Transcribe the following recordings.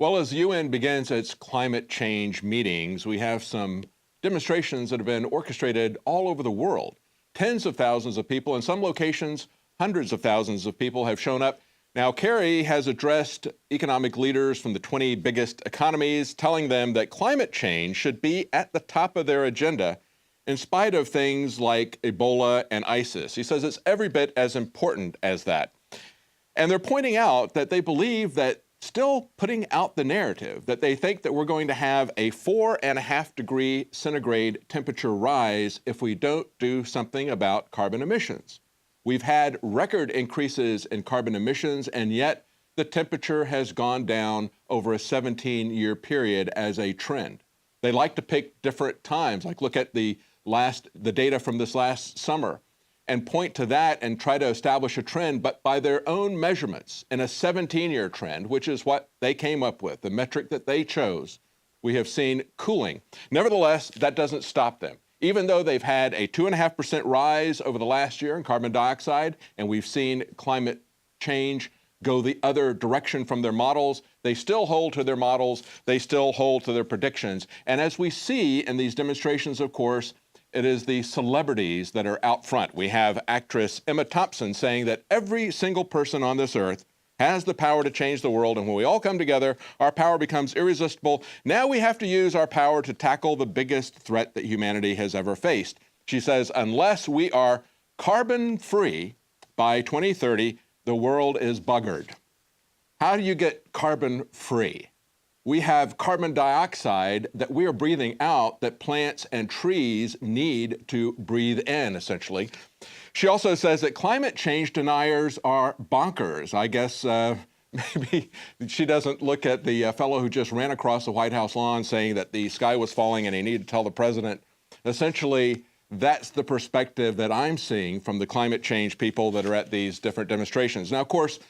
Well, as the UN begins its climate change meetings, we have some demonstrations that have been orchestrated all over the world. Tens of thousands of people, in some locations, hundreds of thousands of people have shown up. Now, Kerry has addressed economic leaders from the 20 biggest economies, telling them that climate change should be at the top of their agenda, in spite of things like Ebola and ISIS. He says it's every bit as important as that. And they're pointing out that they believe that still putting out the narrative that they think that we're going to have a 4.5 degree centigrade temperature rise if we don't do something about carbon emissions. We've had record increases in carbon emissions, and yet the temperature has gone down over a 17-year period as a trend. They like to pick different times, like look at the data from this last summer and point to that and try to establish a trend, but by their own measurements, in a 17-year trend, which is what they came up with, the metric that they chose, we have seen cooling. Nevertheless, that doesn't stop them. Even though they've had a 2.5% rise over the last year in carbon dioxide, and we've seen climate change go the other direction from their models, they still hold to their models, they still hold to their predictions. And as we see in these demonstrations, of course, it is the celebrities that are out front. We have actress Emma Thompson saying that every single person on this earth has the power to change the world, and when we all come together, our power becomes irresistible. Now we have to use our power to tackle the biggest threat that humanity has ever faced. She says, unless we are carbon-free by 2030, the world is buggered. How do you get carbon-free? We have carbon dioxide that we are breathing out that plants and trees need to breathe in, essentially. She also says that climate change deniers are bonkers. I guess maybe she doesn't look at the fellow who just ran across the White House lawn saying that the sky was falling and he needed to tell the president. Essentially, that's the perspective that I'm seeing from the climate change people that are at these different demonstrations. Now, of course,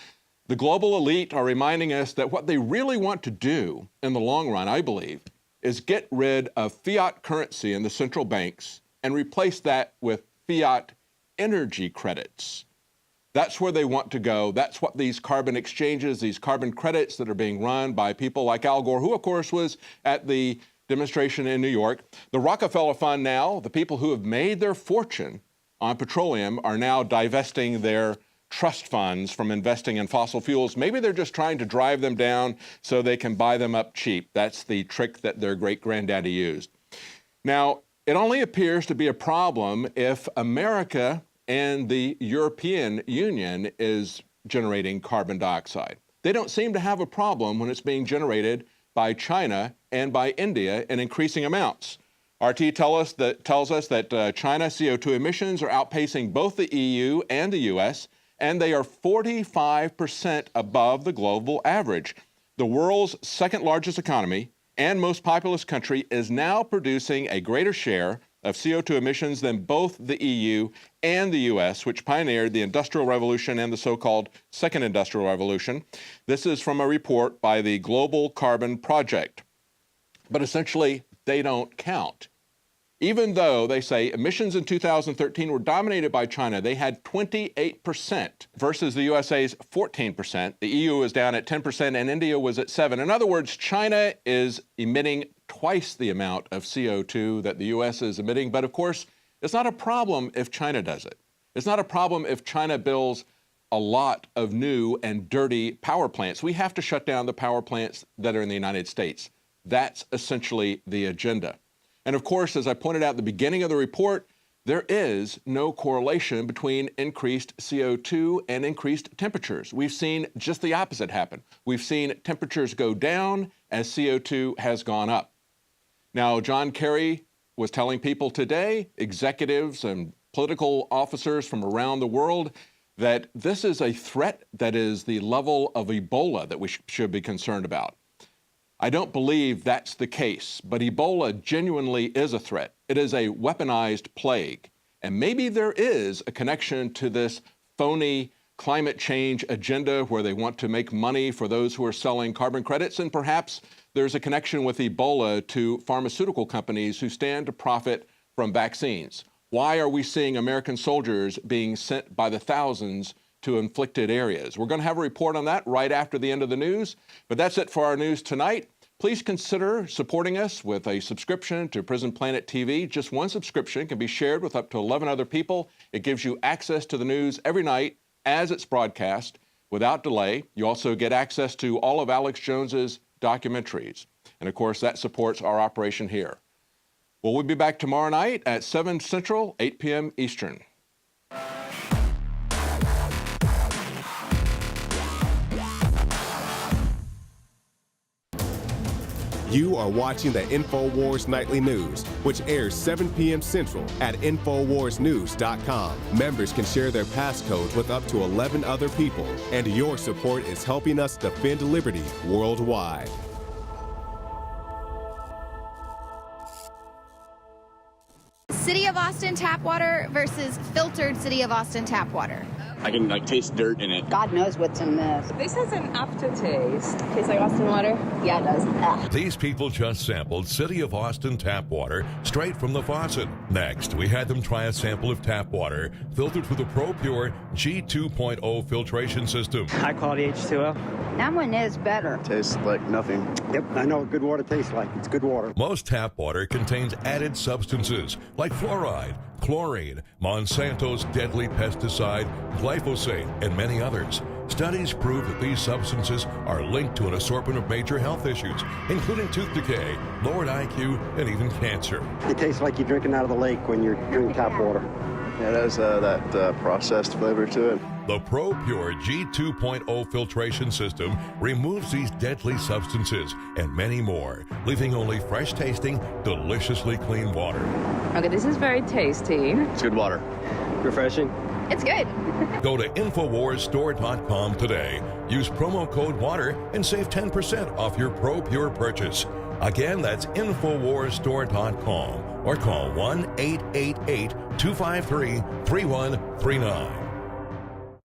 the global elite are reminding us that what they really want to do in the long run, I believe, is get rid of fiat currency in the central banks and replace that with fiat energy credits. That's where they want to go. That's what these carbon exchanges, these carbon credits that are being run by people like Al Gore, who, of course, was at the demonstration in New York. The Rockefeller Fund now, the people who have made their fortune on petroleum are now divesting their trust funds from investing in fossil fuels. Maybe they're just trying to drive them down so they can buy them up cheap. That's the trick that their great-granddaddy used. Now, it only appears to be a problem if America and the European Union is generating carbon dioxide. They don't seem to have a problem when it's being generated by China and by India in increasing amounts. RT tells us that China CO2 emissions are outpacing both the EU and the US, and they are 45% above the global average. The world's second largest economy and most populous country is now producing a greater share of CO2 emissions than both the EU and the US, which pioneered the Industrial Revolution and the so-called Second Industrial Revolution. This is from a report by the Global Carbon Project. But essentially, they don't count. Even though they say emissions in 2013 were dominated by China, they had 28% versus the USA's 14%. The EU was down at 10% and India was at 7%. In other words, China is emitting twice the amount of CO2 that the US is emitting. But of course, it's not a problem if China does it. It's not a problem if China builds a lot of new and dirty power plants. We have to shut down the power plants that are in the United States. That's essentially the agenda. And of course, as I pointed out at the beginning of the report, there is no correlation between increased CO2 and increased temperatures. We've seen just the opposite happen. We've seen temperatures go down as CO2 has gone up. Now, John Kerry was telling people today, executives and political officers from around the world, that this is a threat that is the level of Ebola that we should be concerned about. I don't believe that's the case, but Ebola genuinely is a threat. It is a weaponized plague. And maybe there is a connection to this phony climate change agenda where they want to make money for those who are selling carbon credits. And perhaps there's a connection with Ebola to pharmaceutical companies who stand to profit from vaccines. Why are we seeing American soldiers being sent by the thousands to inflicted areas. We're going to have a report on that right after the end of the news. But that's it for our news tonight. Please consider supporting us with a subscription to Prison Planet TV. Just one subscription can be shared with up to 11 other people. It gives you access to the news every night as it's broadcast without delay. You also get access to all of Alex Jones's documentaries. And of course, that supports our operation here. Well, we'll be back tomorrow night at 7 Central, 8 p.m. Eastern. You are watching the InfoWars Nightly News, which airs 7 p.m. Central at InfoWarsNews.com. Members can share their passcode with up to 11 other people, and your support is helping us defend liberty worldwide. City of Austin tap water versus filtered City of Austin tap water. I can taste dirt in it. God knows what's in this. This has an aftertaste. Tastes like Austin water? Yeah, it does. Ugh. These people just sampled City of Austin tap water straight from the faucet. Next, we had them try a sample of tap water filtered through the ProPure G2.0 filtration system. High quality H2O. That one is better. Tastes like nothing. Yep, I know what good water tastes like. It's good water. Most tap water contains added substances like fluoride, chlorine, Monsanto's deadly pesticide, glyphosate, and many others. Studies prove that these substances are linked to an assortment of major health issues, including tooth decay, lowered IQ, and even cancer. It tastes like you're drinking out of the lake when you're drinking tap water. Yeah, it has that processed flavor to it. The ProPure G2.0 filtration system removes these deadly substances and many more, leaving only fresh-tasting, deliciously clean water. Okay, this is very tasty. It's good water. Refreshing. It's good. Go to InfoWarsStore.com today. Use promo code WATER and save 10% off your ProPure purchase. Again, that's InfoWarsStore.com or call 1-888-253-3139.